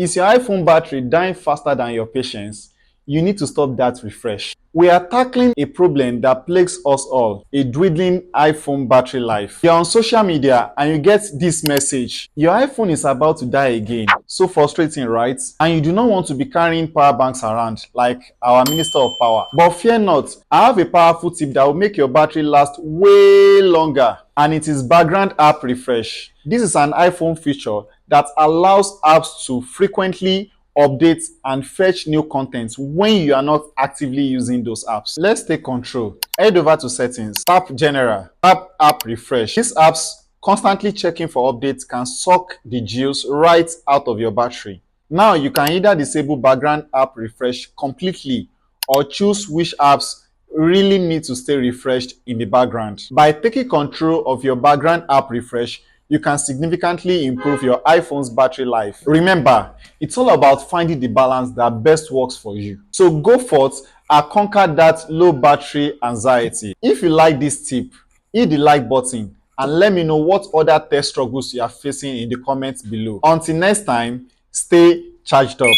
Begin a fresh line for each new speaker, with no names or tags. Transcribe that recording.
Is your iPhone battery dying faster than your patience? You need to stop that refresh. We are tackling a problem that plagues us all, a dwindling iPhone battery life. You're on social media and you get this message. Your iPhone is about to die again. So frustrating, right? And you do not want to be carrying power banks around like our Minister of Power. But fear not, I have a powerful tip that will make your battery last way longer. And it is background app refresh. This is an iPhone feature that allows apps to frequently update and fetch new content when you are not actively using those apps. Let's take control. Head over to settings, tap general, tap app refresh. These apps constantly checking for updates can suck the juice right out of your battery. Now you can either disable background app refresh completely or choose which apps really need to stay refreshed in the background. By taking control of your background app refresh, you can significantly improve your iPhone's battery life. Remember, it's all about finding the balance that best works for you. So go forth and conquer that low battery anxiety. If you like this tip, hit the like button and let me know what other tech struggles you are facing in the comments below. Until next time, stay charged up.